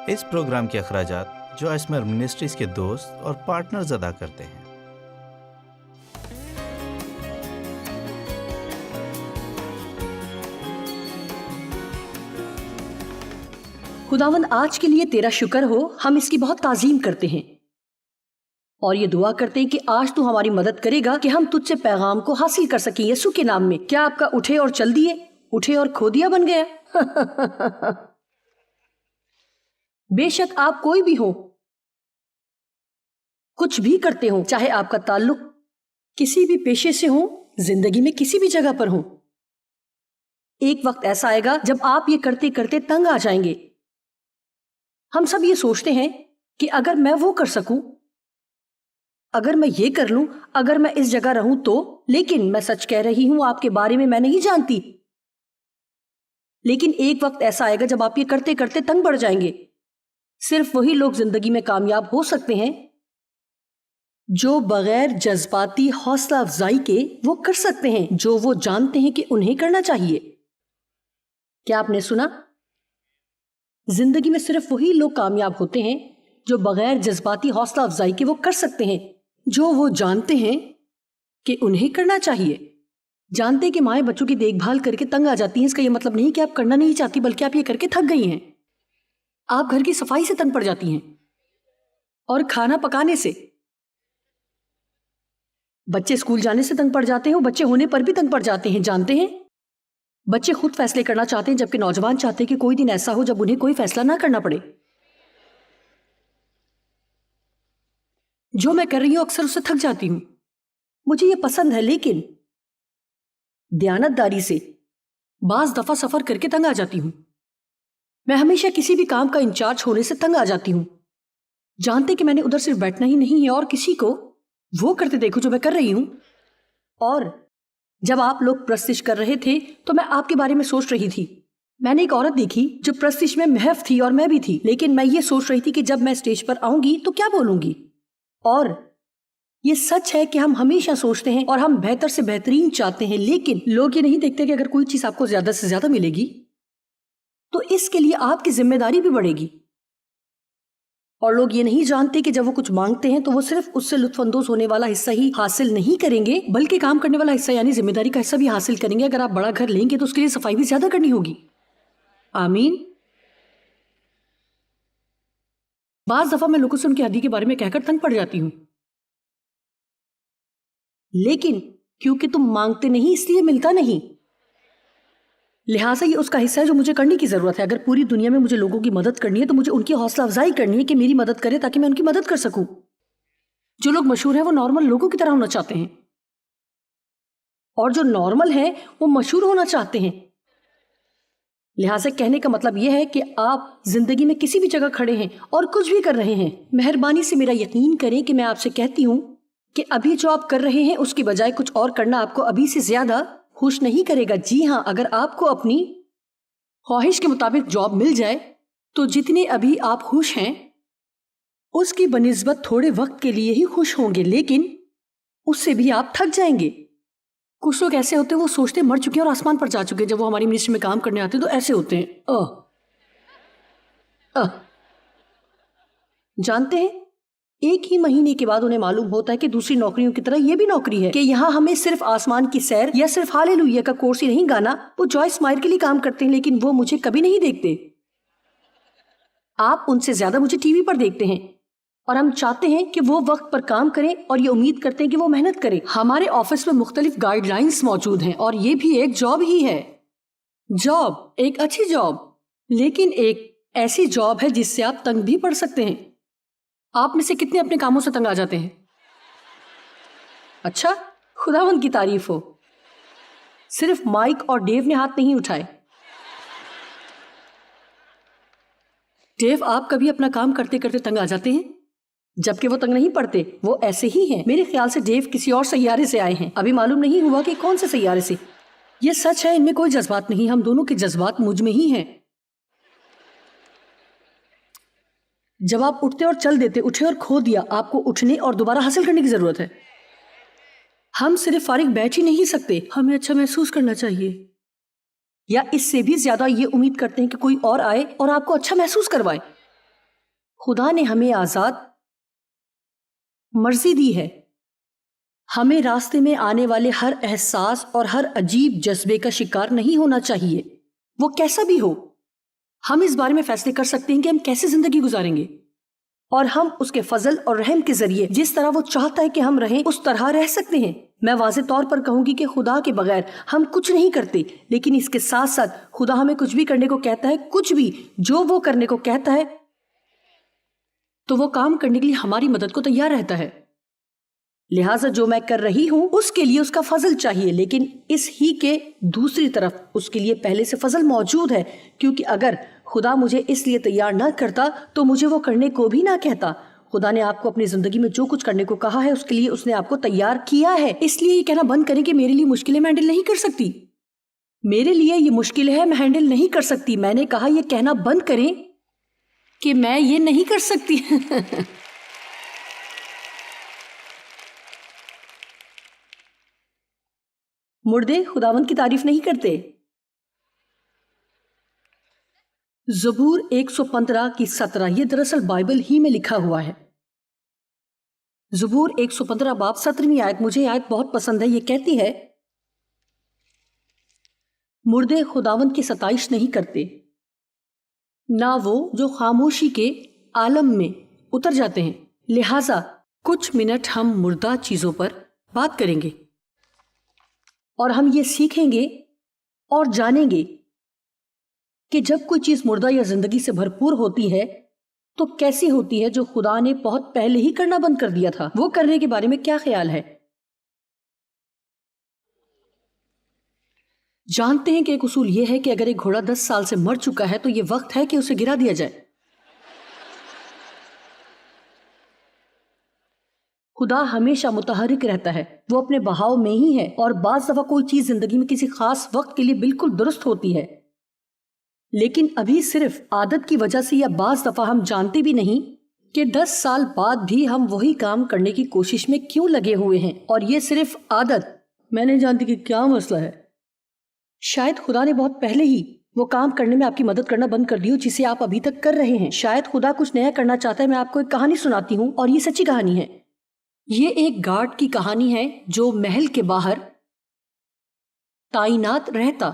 اس programme کے اخراجات جو اسمر منسٹریز کے دوست اور پارٹنرز ادا کرتے ہیں۔ خداوند آج کے لیے تیرا شکر ہو، ہم اس کی بہت تعظیم کرتے ہیں اور یہ دعا کرتے ہیں کہ آج تو ہماری مدد کرے گا کہ ہم تجھ سے پیغام کو حاصل کر سکیں یسوع کے نام میں۔ کیا آپ کا اٹھے اور چل دیے، اٹھے اور کھو دیا بن گیا؟ بے شک آپ کوئی بھی ہو، کچھ بھی کرتے ہوں، چاہے آپ کا تعلق کسی بھی پیشے سے ہو، زندگی میں کسی بھی جگہ پر ہو، ایک وقت ایسا آئے گا جب آپ یہ کرتے کرتے تنگ آ جائیں گے۔ ہم سب یہ سوچتے ہیں کہ اگر میں وہ کر سکوں، اگر میں یہ کر لوں، اگر میں اس جگہ رہوں تو، لیکن میں سچ کہہ رہی ہوں آپ کے بارے میں نہیں جانتی۔ لیکن ایک وقت ایسا آئے گا جب آپ یہ کرتے کرتے تنگ پڑ جائیں گے۔ صرف وہی لوگ زندگی میں کامیاب ہو سکتے ہیں جو بغیر جذباتی حوصلہ افزائی کے وہ کر سکتے ہیں جو وہ جانتے ہیں کہ انہیں کرنا چاہیے۔ کیا آپ نے سنا؟ زندگی میں صرف وہی لوگ کامیاب ہوتے ہیں جو بغیر جذباتی حوصلہ افزائی کے وہ کر سکتے ہیں جو وہ جانتے ہیں کہ انہیں کرنا چاہیے۔ جانتے ہیں کہ مائیں بچوں کی دیکھ بھال کر کے تنگ آ جاتی ہیں، اس کا یہ مطلب نہیں کہ آپ کرنا نہیں چاہتی، بلکہ آپ یہ کر کے تھک گئی ہیں۔ آپ گھر کی صفائی سے تنگ پڑ جاتی ہیں اور کھانا پکانے سے، بچے اسکول جانے سے تنگ پڑ جاتے ہیں، وہ بچے ہونے پر بھی تنگ پڑ جاتے ہیں۔ جانتے ہیں بچے خود فیصلے کرنا چاہتے ہیں جبکہ نوجوان چاہتے ہیں کہ کوئی دن ایسا ہو جب انہیں کوئی فیصلہ نہ کرنا پڑے۔ جو میں کر رہی ہوں اکثر اس سے تھک جاتی ہوں، مجھے یہ پسند ہے، لیکن دیانتداری سے بعض دفعہ سفر کر کے تنگ آ جاتی ہوں۔ میں ہمیشہ کسی بھی کام کا انچارج ہونے سے تنگ آ جاتی ہوں، جانتے کہ میں نے ادھر صرف بیٹھنا ہی نہیں ہے اور کسی کو وہ کرتے دیکھو جو میں کر رہی ہوں۔ اور جب آپ لوگ پرستش کر رہے تھے تو میں آپ کے بارے میں سوچ رہی تھی۔ میں نے ایک عورت دیکھی جو پرستش میں محو تھی اور میں بھی تھی، لیکن میں یہ سوچ رہی تھی کہ جب میں اسٹیج پر آؤں گی تو کیا بولوں گی۔ اور یہ سچ ہے کہ ہم ہمیشہ سوچتے ہیں اور ہم بہتر سے بہترین چاہتے ہیں، لیکن لوگ یہ نہیں دیکھتے کہ اگر کوئی چیز آپ کو زیادہ سے زیادہ ملے گی تو اس کے لیے آپ کی ذمہ داری بھی بڑھے گی۔ اور لوگ یہ نہیں جانتے کہ جب وہ کچھ مانگتے ہیں تو وہ صرف اس سے لطف اندوز ہونے والا حصہ ہی حاصل نہیں کریں گے، بلکہ کام کرنے والا حصہ یعنی ذمہ داری کا حصہ بھی حاصل کریں گے۔ اگر آپ بڑا گھر لیں گے تو اس کے لیے صفائی بھی زیادہ کرنی ہوگی۔ آمین۔ بعض دفعہ میں لوگوں سے ان کی ہڈی کے بارے میں کہہ کر تنگ پڑ جاتی ہوں، لیکن کیونکہ تم مانگتے نہیں اس لیے ملتا نہیں، لہٰذا یہ اس کا حصہ ہے جو مجھے کرنے کی ضرورت ہے۔ اگر پوری دنیا میں مجھے لوگوں کی مدد کرنی ہے تو مجھے ان کی حوصلہ افزائی کرنی ہے کہ میری مدد کرے تاکہ میں ان کی مدد کر سکوں۔ جو لوگ مشہور ہیں وہ نارمل لوگوں کی طرح ہونا چاہتے ہیں، اور جو نارمل ہیں وہ مشہور ہونا چاہتے ہیں۔ لہٰذا کہنے کا مطلب یہ ہے کہ آپ زندگی میں کسی بھی جگہ کھڑے ہیں اور کچھ بھی کر رہے ہیں، مہربانی سے میرا یقین کریں کہ میں آپ سے کہتی ہوں کہ ابھی جو آپ کر رہے ہیں اس کی بجائے کچھ اور کرنا آپ کو ابھی سے زیادہ خوش نہیں کرے گا۔ جی ہاں، اگر آپ کو اپنی خواہش کے مطابق جاب مل جائے تو جتنے ابھی آپ خوش ہیں اس کی بنسبت تھوڑے وقت کے لیے ہی خوش ہوں گے، لیکن اس سے بھی آپ تھک جائیں گے۔ کچھ لوگ ایسے ہوتے ہیں وہ سوچتے مر چکے ہیں اور آسمان پر جا چکے ہیں، جب وہ ہماری منسٹری میں کام کرنے آتے ہیں تو ایسے ہوتے ہیں۔ جانتے ہیں ایک ہی مہینے کے بعد انہیں معلوم ہوتا ہے کہ دوسری نوکریوں کی طرح یہ بھی نوکری ہے، کہ یہاں ہمیں صرف آسمان کی سیر یا صرف ہالےلویا کا کورس ہی نہیں گانا۔ وہ جوائس مائر کے لیے کام کرتے ہیں لیکن وہ مجھے کبھی نہیں دیکھتے۔ آپ ان سے زیادہ مجھے ٹی وی پر دیکھتے ہیں، اور ہم چاہتے ہیں کہ وہ وقت پر کام کریں اور یہ امید کرتے ہیں کہ وہ محنت کریں۔ ہمارے آفس میں مختلف گائیڈ لائنز موجود ہیں اور یہ بھی ایک جاب ہی ہے۔ جاب ایک اچھی جاب، لیکن ایک ایسی جاب ہے جس سے آپ تنگ بھی پڑ سکتے ہیں۔ آپ میں سے کتنے اپنے کاموں سے تنگ آ جاتے ہیں؟ اچھا، خداوند کی تعریف ہو۔ صرف مائک اور ڈیو نے ہاتھ نہیں اٹھائے۔ ڈیو، آپ کبھی اپنا کام کرتے کرتے تنگ آ جاتے ہیں؟ جبکہ وہ تنگ نہیں پڑتے، وہ ایسے ہی ہیں۔ میرے خیال سے ڈیو کسی اور سیارے سے آئے ہیں، ابھی معلوم نہیں ہوا کہ کون سے سیارے سے۔ یہ سچ ہے، ان میں کوئی جذبات نہیں، ہم دونوں کے جذبات مجھ میں ہی ہیں۔ جب آپ اٹھتے اور چل دیتے، اٹھے اور کھو دیا، آپ کو اٹھنے اور دوبارہ حاصل کرنے کی ضرورت ہے۔ ہم صرف فارغ بیٹھ ہی نہیں سکتے، ہمیں اچھا محسوس کرنا چاہیے، یا اس سے بھی زیادہ یہ امید کرتے ہیں کہ کوئی اور آئے اور آپ کو اچھا محسوس کروائے۔ خدا نے ہمیں آزاد مرضی دی ہے. ہمیں راستے میں آنے والے ہر احساس اور ہر عجیب جذبے کا شکار نہیں ہونا چاہیے، وہ کیسا بھی ہو. ہم اس بارے میں فیصلے کر سکتے ہیں کہ ہم کیسے زندگی گزاریں گے، اور ہم اس کے فضل اور رحم کے ذریعے جس طرح وہ چاہتا ہے کہ ہم رہیں اس طرح رہ سکتے ہیں. میں واضح طور پر کہوں گی کہ خدا کے بغیر ہم کچھ نہیں کرتے، لیکن اس کے ساتھ ساتھ خدا ہمیں کچھ بھی کرنے کو کہتا ہے، کچھ بھی جو وہ کرنے کو کہتا ہے تو وہ کام کرنے کے لیے ہماری مدد کو تیار رہتا ہے. لہٰذا جو میں کر رہی ہوں اس کے لیے اس کا فضل چاہیے، لیکن اس ہی کے دوسری طرف اس کے لیے پہلے سے فضل موجود ہے، کیونکہ اگر خدا مجھے اس لیے تیار نہ کرتا تو مجھے وہ کرنے کو بھی نہ کہتا. خدا نے آپ کو اپنی زندگی میں جو کچھ کرنے کو کہا ہے اس کے لیے اس نے آپ کو تیار کیا ہے. اس لیے یہ کہنا بند کریں کہ میرے لیے مشکلیں میں ہینڈل نہیں کر سکتی، میرے لیے یہ مشکل ہے میں ہینڈل نہیں کر سکتی. میں نے کہا یہ کہنا بند کریں کہ میں یہ نہیں کر سکتی. مردے خداوند کی تعریف نہیں کرتے. زبور 115 کی 17 یہ دراصل بائبل ہی میں لکھا ہوا ہے. زبور 115 باب 17ویں آیت، مجھے آیت بہت پسند ہے. یہ کہتی ہے مردے خداوند کی ستائش نہیں کرتے، نہ وہ جو خاموشی کے عالم میں اتر جاتے ہیں. لہٰذا کچھ منٹ ہم مردہ چیزوں پر بات کریں گے اور ہم یہ سیکھیں گے اور جانیں گے کہ جب کوئی چیز مردہ یا زندگی سے بھرپور ہوتی ہے تو کیسی ہوتی ہے، جو خدا نے بہت پہلے ہی کرنا بند کر دیا تھا. وہ کرنے کے بارے میں کیا خیال ہے؟ جانتے ہیں کہ ایک اصول یہ ہے کہ اگر ایک گھوڑا 10 سال سے مر چکا ہے تو یہ وقت ہے کہ اسے گرا دیا جائے. خدا ہمیشہ متحرک رہتا ہے، وہ اپنے بہاؤ میں ہی ہے، اور بعض دفعہ کوئی چیز زندگی میں کسی خاص وقت کے لیے بالکل درست ہوتی ہے، لیکن ابھی صرف عادت کی وجہ سے، یا بعض دفعہ ہم جانتے بھی نہیں کہ 10 سال بعد بھی ہم وہی کام کرنے کی کوشش میں کیوں لگے ہوئے ہیں، اور یہ صرف عادت. میں نہیں جانتی کہ کیا مسئلہ ہے. شاید خدا نے بہت پہلے ہی وہ کام کرنے میں آپ کی مدد کرنا بند کر دی ہو جسے آپ ابھی تک کر رہے ہیں. شاید خدا کچھ نیا کرنا چاہتا ہے. میں آپ کو ایک کہانی سناتی ہوں، اور یہ سچی کہانی ہے. یہ ایک گارڈ کی کہانی ہے جو محل کے باہر تعینات رہتا.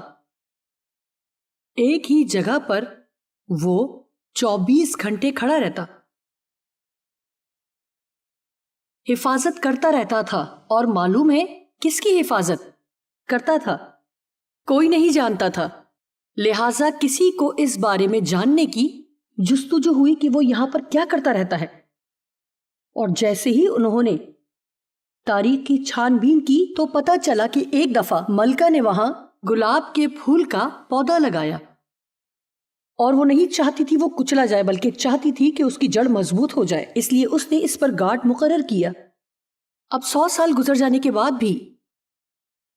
ایک ہی جگہ پر وہ 24 گھنٹے کھڑا رہتا، حفاظت کرتا رہتا تھا. اور معلوم ہے کس کی حفاظت کرتا تھا؟ کوئی نہیں جانتا تھا. لہٰذا کسی کو اس بارے میں جاننے کی جستجو ہوئی کہ وہ یہاں پر کیا کرتا رہتا ہے. اور جیسے ہی انہوں نے تاریخ کی چھان بین کی تو پتہ چلا کہ ایک دفعہ ملکہ نے وہاں گلاب کے پھول کا پودا لگایا، اور وہ نہیں چاہتی تھی وہ کچلا جائے، بلکہ چاہتی تھی کہ اس کی جڑ مضبوط ہو جائے. اس لیے اس نے اس پر گارڈ مقرر کیا. اب 100 سال گزر جانے کے بعد بھی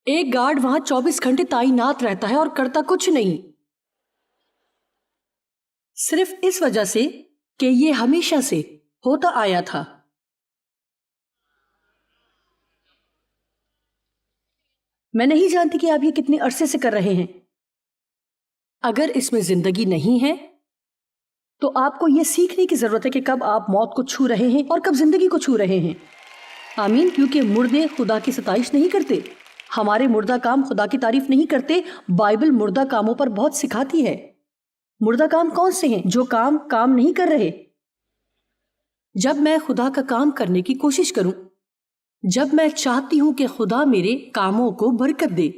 ایک گارڈ وہاں 24 گھنٹے تعینات رہتا ہے اور کرتا کچھ نہیں، صرف اس وجہ سے کہ یہ ہمیشہ سے ہوتا آیا تھا. میں نہیں جانتی کہ آپ یہ کتنے عرصے سے کر رہے ہیں. اگر اس میں زندگی نہیں ہے تو آپ کو یہ سیکھنے کی ضرورت ہے کہ کب آپ موت کو چھو رہے ہیں اور کب زندگی کو چھو رہے ہیں. آمین. کیونکہ مردے خدا کی ستائش نہیں کرتے. ہمارے مردہ کام خدا کی تعریف نہیں کرتے. بائبل مردہ کاموں پر بہت سکھاتی ہے. مردہ کام کون سے ہیں؟ جو کام نہیں کر رہے. جب میں خدا کا کام کرنے کی کوشش کروں، جب میں چاہتی ہوں کہ خدا میرے کاموں کو برکت دے،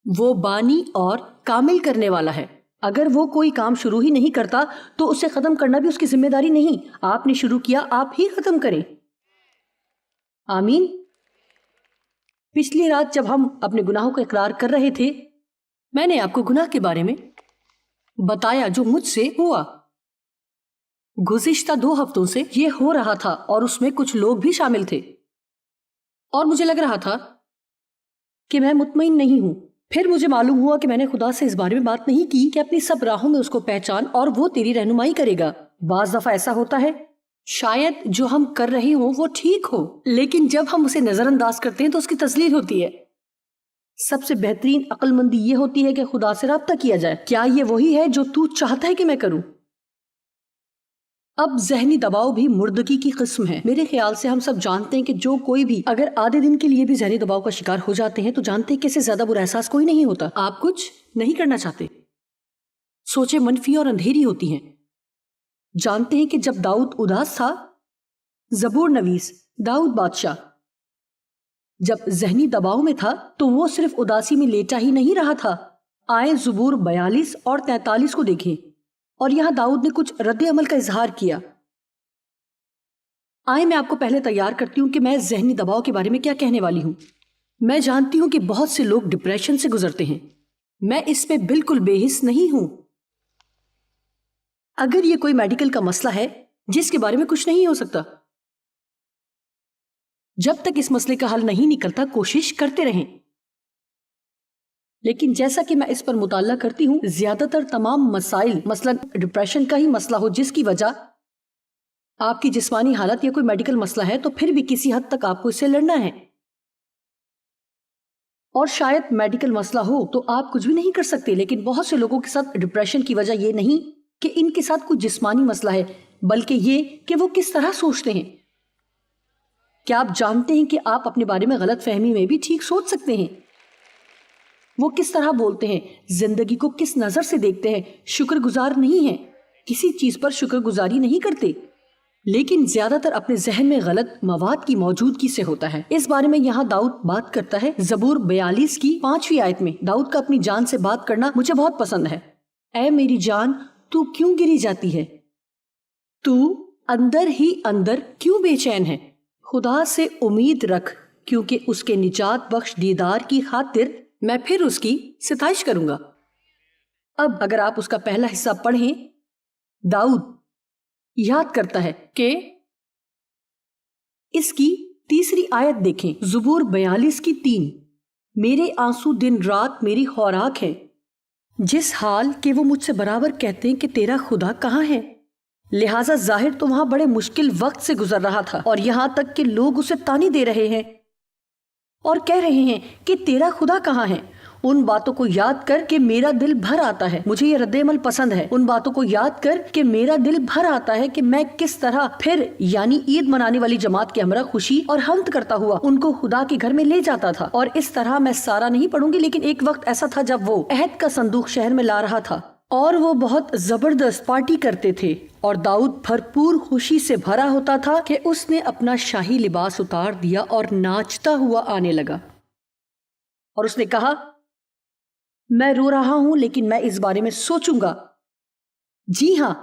وہ بانی اور کامل کرنے والا ہے. اگر وہ کوئی کام شروع ہی نہیں کرتا تو اسے ختم کرنا بھی اس کی ذمہ داری نہیں. آپ نے شروع کیا، آپ ہی ختم کریں. آمین. پچھلی رات جب ہم اپنے گناہوں کا اقرار کر رہے تھے، میں نے آپ کو گناہ کے بارے میں بتایا جو مجھ سے ہوا. گزشتہ 2 ہفتوں سے یہ ہو رہا تھا، اور اس میں کچھ لوگ بھی شامل تھے، اور مجھے لگ رہا تھا کہ میں مطمئن نہیں ہوں. پھر مجھے معلوم ہوا کہ میں نے خدا سے اس بارے میں بات نہیں کی کہ اپنی سب راہوں میں اس کو پہچان اور وہ تیری رہنمائی کرے گا. بعض دفعہ ایسا ہوتا ہے شاید جو ہم کر رہے ہوں وہ ٹھیک ہو، لیکن جب ہم اسے نظر انداز کرتے ہیں تو اس کی تذلیل ہوتی ہے. سب سے بہترین عقل مندی یہ ہوتی ہے کہ خدا سے رابطہ کیا جائے. کیا یہ وہی ہے جو تو چاہتا ہے کہ میں کروں؟ اب ذہنی دباؤ بھی مردگی کی قسم ہے. میرے خیال سے ہم سب جانتے ہیں کہ جو کوئی بھی اگر آدھے دن کے لیے بھی ذہنی دباؤ کا شکار ہو جاتے ہیں تو جانتے ہیں کہ اس سے زیادہ برا احساس کوئی نہیں ہوتا. آپ کچھ نہیں کرنا چاہتے، سوچیں منفی اور اندھیری ہوتی ہیں. جانتے ہیں کہ جب داؤد اداس تھا، زبور نویس داؤد بادشاہ جب ذہنی دباؤ میں تھا تو وہ صرف اداسی میں لیٹا ہی نہیں رہا تھا. آئے زبور 42 اور 43 کو دیکھیں، اور یہاں داؤد نے کچھ رد عمل کا اظہار کیا. آئے میں آپ کو پہلے تیار کرتی ہوں کہ میں ذہنی دباؤ کے بارے میں کیا کہنے والی ہوں. میں جانتی ہوں کہ بہت سے لوگ ڈپریشن سے گزرتے ہیں. میں اس پہ بالکل بے حس نہیں ہوں. اگر یہ کوئی میڈیکل کا مسئلہ ہے جس کے بارے میں کچھ نہیں ہو سکتا، جب تک اس مسئلے کا حل نہیں نکلتا کوشش کرتے رہیں. لیکن جیسا کہ میں اس پر مطالعہ کرتی ہوں، زیادہ تر تمام مسائل مثلا ڈپریشن کا ہی مسئلہ ہو جس کی وجہ آپ کی جسمانی حالت یا کوئی میڈیکل مسئلہ ہے، تو پھر بھی کسی حد تک آپ کو اس سے لڑنا ہے. اور شاید میڈیکل مسئلہ ہو تو آپ کچھ بھی نہیں کر سکتے. لیکن بہت سے لوگوں کے ساتھ ڈپریشن کی وجہ یہ نہیں کہ ان کے ساتھ کوئی جسمانی مسئلہ ہے، بلکہ یہ کہ وہ کس طرح سوچتے ہیں. کیا آپ جانتے ہیں کہ آپ اپنے بارے میں غلط فہمی میں بھی ٹھیک سوچ سکتے ہیں؟ وہ کس طرح بولتے ہیں، زندگی کو کس نظر سے دیکھتے ہیں، شکر گزار نہیں ہیں، کسی چیز پر شکر گزاری نہیں کرتے. لیکن زیادہ تر اپنے ذہن میں غلط مواد کی موجودگی سے ہوتا ہے. اس بارے میں یہاں داؤد بات کرتا ہے. زبور 42 کی 5ویں آیت میں داؤد کا اپنی جان سے بات کرنا مجھے بہت پسند ہے. اے میری جان، تو کیوں گری جاتی ہے؟ تو اندر ہی اندر کیوں بے چین ہے؟ خدا سے امید رکھ، کیونکہ اس کے نجات بخش دیدار کی خاطر میں پھر اس کی ستائش کروں گا. اب اگر آپ اس کا پہلا حصہ پڑھیں، داؤد یاد کرتا ہے کہ اس کی 3 آیت دیکھیں، زبور 42 کی 3. میرے آنسو دن رات میری خوراک ہے، جس حال کہ وہ مجھ سے برابر کہتے ہیں کہ تیرا خدا کہاں ہے. لہٰذا ظاہر تو وہاں بڑے مشکل وقت سے گزر رہا تھا، اور یہاں تک کہ لوگ اسے تانے دے رہے ہیں اور کہہ رہے ہیں کہ تیرا خدا کہاں ہے. ان باتوں کو یاد کر کہ میرا دل بھر آتا ہے. مجھے یہ رد عمل پسند ہے. ان باتوں کو یاد کر کہ میرا دل بھر آتا ہے کہ میں کس طرح پھر یعنی عید منانے والی جماعت کے ہمراہ خوشی اور حمد کرتا ہوا ان کو خدا کے گھر میں لے جاتا تھا. اور اس طرح میں سارا نہیں پڑھوں گی، لیکن ایک وقت ایسا تھا جب وہ عہد کا صندوق شہر میں لا رہا تھا اور وہ بہت زبردست پارٹی کرتے تھے، اور داؤد بھرپور خوشی سے بھرا ہوتا تھا کہ اس نے اپنا شاہی لباس اتار دیا اور ناچتا ہوا آنے لگا. اور اس نے کہا، میں رو رہا ہوں لیکن میں اس بارے میں سوچوں گا. جی ہاں،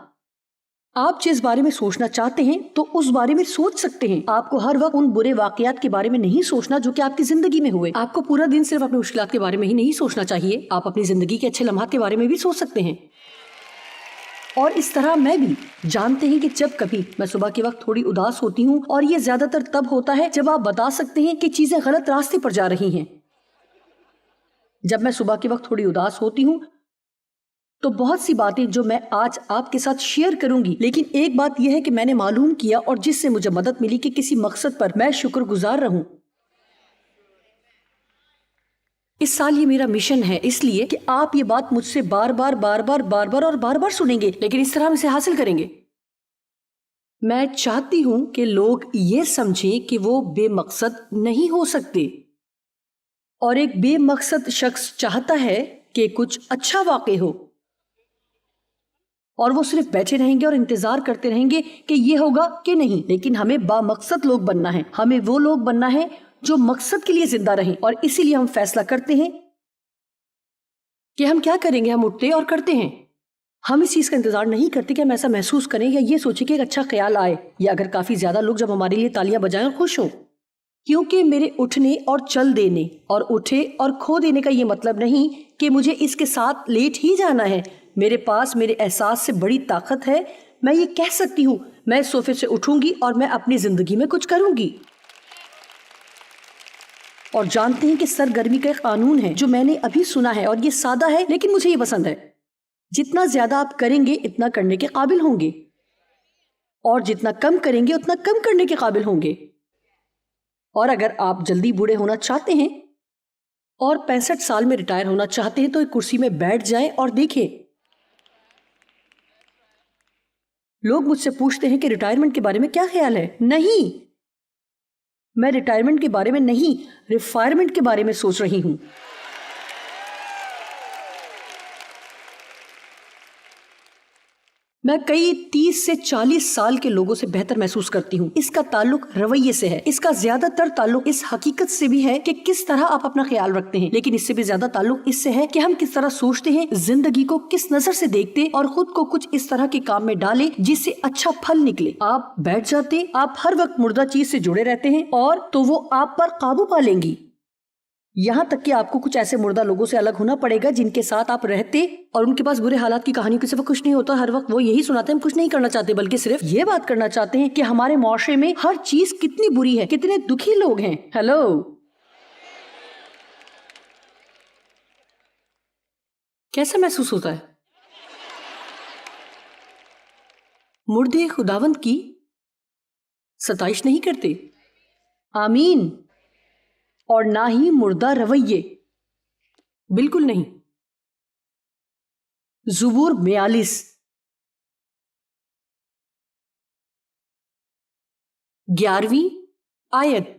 آپ جس بارے میں سوچنا چاہتے ہیں تو اس بارے میں سوچ سکتے ہیں. آپ کو ہر وقت ان برے واقعات کے بارے میں نہیں سوچنا جو کہ آپ کی زندگی میں ہوئے. آپ کو پورا دن صرف اپنی مشکلات کے بارے میں ہی نہیں سوچنا چاہیے. آپ اپنی زندگی کے اچھے لمحات کے بارے میں بھی سوچ سکتے ہیں. اور اس طرح میں بھی جانتے ہیں کہ جب کبھی میں صبح کے وقت تھوڑی اداس ہوتی ہوں، اور یہ زیادہ تر تب ہوتا ہے جب آپ بتا سکتے ہیں کہ چیزیں غلط راستے پر جا رہی ہیں. جب میں صبح کے وقت تھوڑی اداس ہوتی ہوں تو بہت سی باتیں جو میں آج آپ کے ساتھ شیئر کروں گی، لیکن ایک بات یہ ہے کہ میں نے معلوم کیا اور جس سے مجھے مدد ملی کہ کسی مقصد پر میں شکر گزار رہوں. اس سال یہ میرا مشن ہے، اس لیے کہ آپ یہ بات مجھ سے بار بار سنیں گے، لیکن اس طرح ہم اسے حاصل کریں گے. میں چاہتی ہوں کہ لوگ یہ سمجھیں کہ وہ بے مقصد نہیں ہو سکتے. اور ایک بے مقصد شخص چاہتا ہے کہ کچھ اچھا واقع ہو، اور وہ صرف بیٹھے رہیں گے اور انتظار کرتے رہیں گے کہ یہ ہوگا کہ نہیں. لیکن ہمیں با مقصد لوگ بننا ہے. ہمیں وہ لوگ بننا ہے جو مقصد کے لیے زندہ رہیں. اور اسی لیے ہم فیصلہ کرتے ہیں کہ ہم کیا کریں گے. ہم اٹھتے اور کرتے ہیں. ہم اس چیز کا انتظار نہیں کرتے کہ ہم ایسا محسوس کریں یا یہ سوچیں کہ ایک اچھا خیال آئے، یا اگر کافی زیادہ لوگ جب ہمارے لیے تالیاں بجائیں اور خوش ہوں. کیونکہ میرے اٹھنے اور چل دینے اور اٹھے اور کھو دینے کا یہ مطلب نہیں کہ مجھے اس کے ساتھ لیٹ ہی جانا ہے. میرے پاس میرے احساس سے بڑی طاقت ہے. میں یہ کہہ سکتی ہوں، میں صوفے سے اٹھوں گی اور میں اپنی زندگی میں کچھ کروں گی. اور جانتے ہیں کہ سرگرمی کا ایک قانون ہے جو میں نے ابھی سنا ہے، اور یہ سادہ ہے لیکن مجھے یہ پسند ہے. جتنا زیادہ آپ کریں گے اتنا کرنے کے قابل ہوں گے، اور جتنا کم کریں گے اتنا کم کرنے کے قابل ہوں گے. اور اگر آپ جلدی بوڑھے ہونا چاہتے ہیں اور 65 سال میں ریٹائر ہونا چاہتے ہیں تو ایک کرسی میں بیٹھ جائیں اور دیکھیں. لوگ مجھ سے پوچھتے ہیں کہ ریٹائرمنٹ کے بارے میں کیا خیال ہے. نہیں، میں ریٹائرمنٹ کے بارے میں نہیں، ریفائرمنٹ کے بارے میں سوچ رہی ہوں. میں کئی 30 سے 40 سال کے لوگوں سے بہتر محسوس کرتی ہوں. اس کا تعلق رویے سے ہے. اس کا زیادہ تر تعلق اس حقیقت سے بھی ہے کہ کس طرح آپ اپنا خیال رکھتے ہیں، لیکن اس سے بھی زیادہ تعلق اس سے ہے کہ ہم کس طرح سوچتے ہیں، زندگی کو کس نظر سے دیکھتے اور خود کو کچھ اس طرح کے کام میں ڈالیں جس سے اچھا پھل نکلے. آپ بیٹھ جاتے، آپ ہر وقت مردہ چیز سے جڑے رہتے ہیں اور تو وہ آپ پر قابو پا لیں گی، یہاں تک کہ آپ کو کچھ ایسے مردہ لوگوں سے الگ ہونا پڑے گا جن کے ساتھ آپ رہتے اور ان کے پاس برے حالات کی کہانیوں کے سوا کچھ نہیں ہوتا. ہر وقت وہ یہی سناتے ہیں، ہم کچھ نہیں کرنا چاہتے بلکہ صرف یہ بات کرنا چاہتے ہیں کہ ہمارے معاشرے میں ہر چیز کتنی بری ہے، کتنے دکھی لوگ ہیں. ہیلو، کیسا محسوس ہوتا ہے؟ مردے خداوند کی ستائش نہیں کرتے، آمین. اور نہ ہی مردہ رویے، بالکل نہیں. زبور 42 11ویں آیت.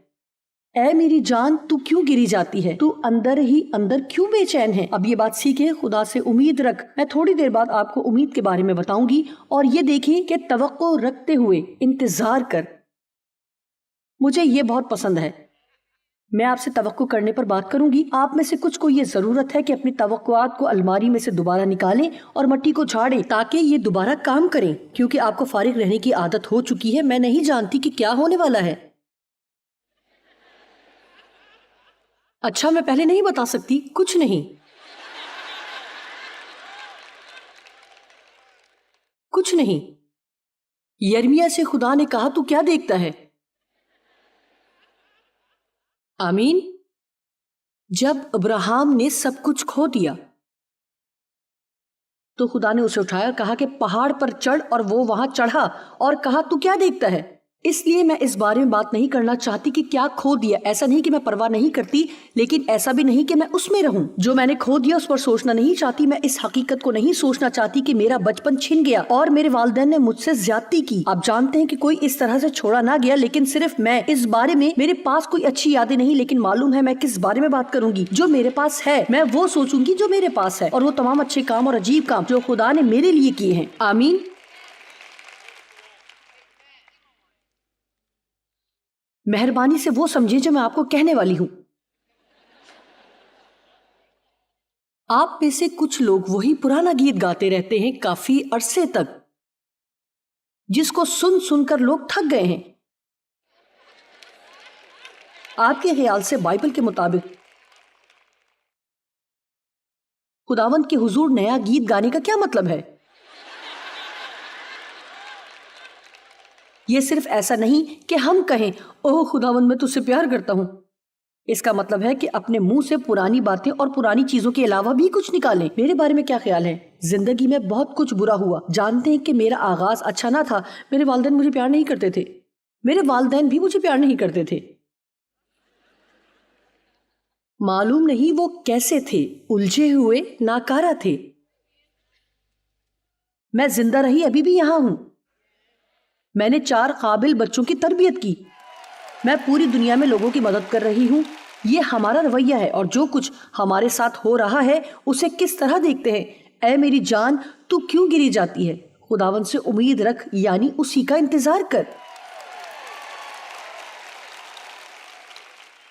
اے میری جان تو کیوں گری جاتی ہے، تو اندر ہی اندر کیوں بے چین ہے. اب یہ بات سیکھیں، خدا سے امید رکھ. میں تھوڑی دیر بعد آپ کو امید کے بارے میں بتاؤں گی، اور یہ دیکھیں کہ توقع رکھتے ہوئے انتظار کر. مجھے یہ بہت پسند ہے. میں آپ سے توقع کرنے پر بات کروں گی. آپ میں سے کچھ کو یہ ضرورت ہے کہ اپنی توقعات کو الماری میں سے دوبارہ نکالیں اور مٹی کو جھاڑیں تاکہ یہ دوبارہ کام کریں، کیونکہ آپ کو فارغ رہنے کی عادت ہو چکی ہے. میں نہیں جانتی کہ کیا ہونے والا ہے. اچھا، میں پہلے نہیں بتا سکتی. کچھ نہیں، کچھ نہیں. یرمیا سے خدا نے کہا تو کیا دیکھتا ہے؟ آمین. جب ابراہیم نے سب کچھ کھو دیا تو خدا نے اسے اٹھایا اور کہا کہ پہاڑ پر چڑھ، اور وہ وہاں چڑھا اور کہا تو کیا دیکھتا ہے؟ اس لیے میں اس بارے میں بات نہیں کرنا چاہتی کہ کیا کھو دیا. ایسا نہیں کہ میں پرواہ نہیں کرتی، لیکن ایسا بھی نہیں کہ میں اس میں رہوں. جو میں نے کھو دیا اس پر سوچنا نہیں چاہتی. میں اس حقیقت کو نہیں سوچنا چاہتی کہ میرا بچپن چھن گیا اور میرے والدین نے مجھ سے زیادتی کی. آپ جانتے ہیں کہ کوئی اس طرح سے چھوڑا نہ گیا، لیکن صرف میں اس بارے میں، میرے پاس کوئی اچھی یادیں نہیں، لیکن معلوم ہے میں کس بارے میں بات کروں گی. جو میرے پاس ہے میں وہ سوچوں گی جو میرے پاس ہے، اور وہ تمام اچھے کام اور عجیب کام جو خدا نے میرے لیے کیے ہیں. آمین. مہربانی سے وہ سمجھیں جو میں آپ کو کہنے والی ہوں. آپ میں سے کچھ لوگ وہی پرانا گیت گاتے رہتے ہیں کافی عرصے تک، جس کو سن سن کر لوگ تھک گئے ہیں. آپ کے خیال سے بائبل کے مطابق خداوند کے حضور نیا گیت گانے کا کیا مطلب ہے؟ یہ صرف ایسا نہیں کہ ہم کہیں اوہ خداوند میں تجھ سے پیار کرتا ہوں. اس کا مطلب ہے کہ اپنے منہ سے پرانی باتیں اور پرانی چیزوں کے علاوہ بھی کچھ نکالیں. میرے بارے میں کیا خیال ہے؟ زندگی میں بہت کچھ برا ہوا. جانتے ہیں کہ میرا آغاز اچھا نہ تھا. میرے والدین مجھے پیار نہیں کرتے تھے. میرے والدین بھی مجھے پیار نہیں کرتے تھے. معلوم نہیں وہ کیسے تھے، الجھے ہوئے، ناکارہ تھے. میں زندہ رہی، ابھی بھی یہاں ہوں. میں نے 4 قابل بچوں کی تربیت کی. میں پوری دنیا میں لوگوں کی مدد کر رہی ہوں. یہ ہمارا رویہ ہے، اور جو کچھ ہمارے ساتھ ہو رہا ہے اسے کس طرح دیکھتے ہیں. اے میری جان تو کیوں گری جاتی ہے، خداوند سے امید رکھ، یعنی اسی کا انتظار کر.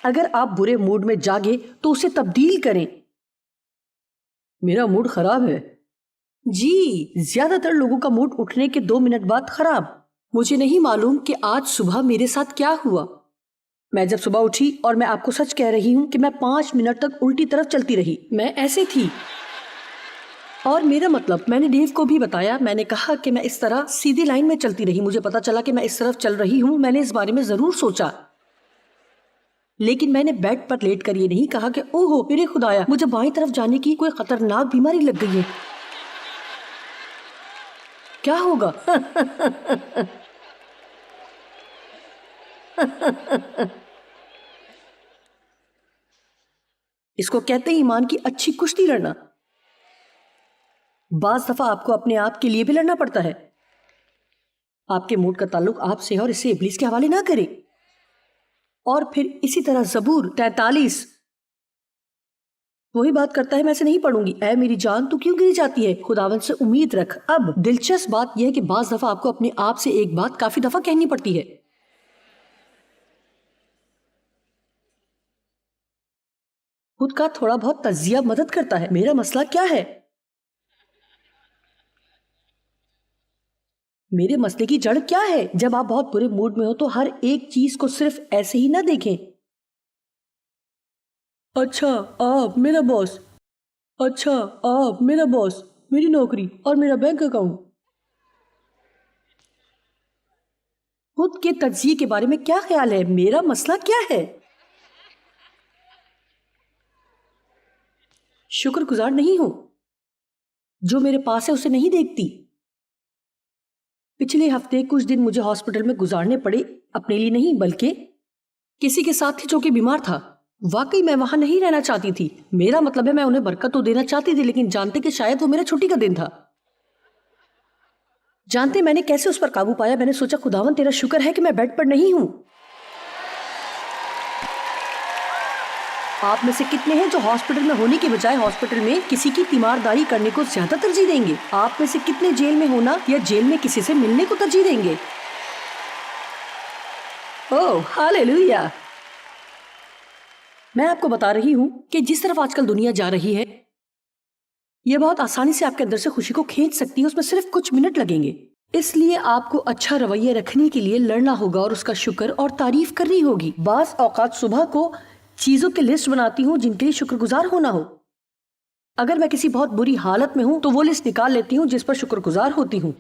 اگر آپ برے موڈ میں جاگے تو اسے تبدیل کریں. میرا موڈ خراب ہے. جی، زیادہ تر لوگوں کا موڈ اٹھنے کے 2 منٹ بعد خراب. مجھے نہیں معلوم کہ آج صبح میرے ساتھ کیا ہوا. میں جب صبح اٹھی، اور میں آپ کو سچ کہہ رہی ہوں کہ میں 5 منٹ تک الٹی طرف چلتی رہی. میں ایسے تھی. اور میرا مطلب، میں نے ڈیو کو بھی بتایا، میں نے کہا کہ میں اس طرح سیدھی لائن میں چلتی رہی. مجھے پتا چلا کہ میں اس طرف چل رہی ہوں. میں نے اس بارے میں ضرور سوچا، لیکن میں نے بیڈ پر لیٹ کر یہ نہیں کہا کہ اوہ میرے خدایا مجھے بائیں طرف جانے کی کوئی خطرناک بیماری لگ گئی ہے. کیا ہوگا؟ اس کو کہتے ہیں ایمان کی اچھی کشتی لڑنا. بعض دفعہ آپ کو اپنے آپ کے لیے بھی لڑنا پڑتا ہے. آپ کے موڈ کا تعلق آپ سے ہے اور اسے ابلیس کے حوالے نہ کرے. اور پھر اسی طرح زبور 43 وہی بات کرتا ہے، میں اسے نہیں پڑھوں گی. اے میری جان تو کیوں گری جاتی ہے، خداوند سے امید رکھ. اب دلچسپ بات یہ ہے کہ بعض دفعہ آپ کو اپنے آپ سے ایک بات کافی دفعہ کہنی پڑتی ہے. خود کا تھوڑا بہت تجزیہ مدد کرتا ہے. میرا مسئلہ کیا ہے؟ میرے مسئلے کی جڑ کیا ہے؟ جب آپ بہت برے موڈ میں ہو تو ہر ایک چیز کو صرف ایسے ہی نہ دیکھیں. اچھا آپ میرا باس، اچھا آپ میرا باس، میری نوکری اور میرا بینک اکاؤنٹ. خود کے تجزیے کے بارے میں کیا خیال ہے؟ میرا مسئلہ کیا ہے؟ شکر گزار نہیں ہوں. جو میرے پاس ہے اسے نہیں دیکھتی. پچھلے ہفتے کچھ دن مجھے ہاسپٹل میں گزارنے پڑے، اپنے لیے نہیں بلکہ کسی کے ساتھ تھی جو کہ بیمار تھا. واقعی میں وہاں نہیں رہنا چاہتی تھی. میرا مطلب ہے میں انہیں برکت تو دینا چاہتی تھی، لیکن جانتے کہ شاید وہ میرا چھٹی کا دن تھا. جانتے میں نے کیسے اس پر قابو پایا؟ میں نے سوچا خداوند تیرا شکر ہے کہ میں بیڈ پر نہیں ہوں. آپ میں سے کتنے ہیں جو ہاسپٹل میں ہونے کی بجائے ہاسپٹل میں کسی کی تیمارداری کرنے کو زیادہ ترجیح دیں گے؟ آپ میں سے کتنے جیل میں ہونا یا جیل میں کسی سے ملنے کو ترجیح دیں گے؟ اوہ ہاللیلویا. میں آپ کو بتا رہی ہوں کہ جس طرف آج کل دنیا جا رہی ہے یہ بہت آسانی سے آپ کے اندر سے خوشی کو کھینچ سکتی ہے. اس میں صرف کچھ منٹ لگیں گے. اس لیے آپ کو اچھا رویہ رکھنے کے لیے لڑنا ہوگا اور اس کا شکر اور تعریف کرنی ہوگی. بعض اوقات صبح کو چیزوں کی لسٹ بناتی ہوں جن کے لیے شکر گزار ہونا ہو. اگر میں کسی بہت بری حالت میں ہوں تو وہ لسٹ نکال لیتی ہوں جس پر شکر گزار ہوتی ہوں.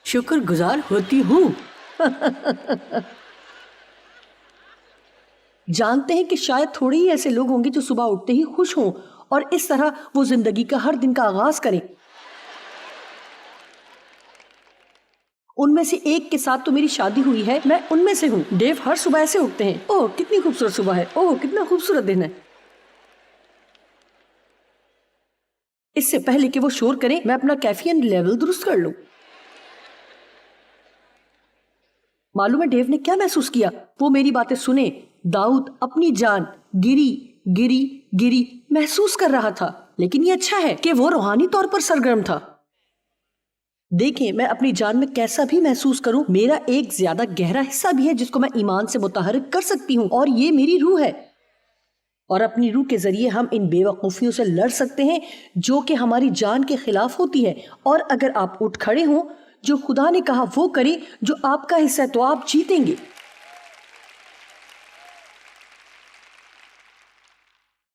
شکر گزار ہوتی ہوں. جانتے ہیں کہ شاید تھوڑے ہی ایسے لوگ ہوں گے جو صبح اٹھتے ہی خوش ہوں اور اس طرح وہ زندگی کا ہر دن کا آغاز کریں. ان میں سے ایک کے ساتھ تو میری شادی ہوئی ہے، میں ان میں سے ہوں. ڈیو ہر صبح ایسے اٹھتے ہیں، اوہ کتنی خوبصورت صبح ہے، اوہ کتنا خوبصورت دن ہے. اس سے پہلے کہ وہ شور کریں میں اپنا کیفین لیول درست کر لوں. معلوم ہے ڈیو نے کیا محسوس کیا؟ وہ میری باتیں سنے. داؤد اپنی جان گری گری گری محسوس کر رہا تھا، لیکن یہ اچھا ہے کہ وہ روحانی طور پر سرگرم تھا. دیکھیں میں اپنی جان میں کیسا بھی محسوس کروں، میرا ایک زیادہ گہرا حصہ بھی ہے جس کو میں ایمان سے متحرک کر سکتی ہوں، اور یہ میری روح ہے. اور اپنی روح کے ذریعے ہم ان بے وقوفیوں سے لڑ سکتے ہیں جو کہ ہماری جان کے خلاف ہوتی ہے. اور اگر آپ اٹھ کھڑے ہوں، جو خدا نے کہا وہ کریں جو آپ کا حصہ ہے، تو آپ جیتیں گے.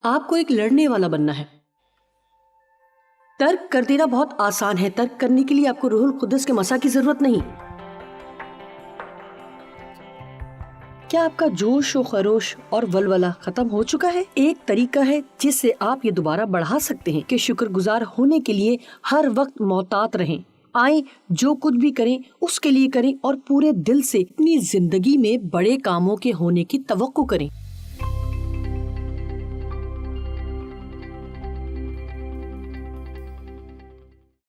آپ کو ایک لڑنے والا بننا ہے. ترک کر دینا بہت آسان ہے. ترک کرنے کے لیے آپ کو روح القدس کے مسا کی ضرورت نہیں. کیا آپ کا جوش و خروش اور ولولہ ختم ہو چکا ہے؟ ایک طریقہ ہے جس سے آپ یہ دوبارہ بڑھا سکتے ہیں کہ شکر گزار ہونے کے لیے ہر وقت محتاط رہیں. آئیں جو کچھ بھی کریں اس کے لیے کریں اور پورے دل سے اپنی زندگی میں بڑے کاموں کے ہونے کی توقع کریں.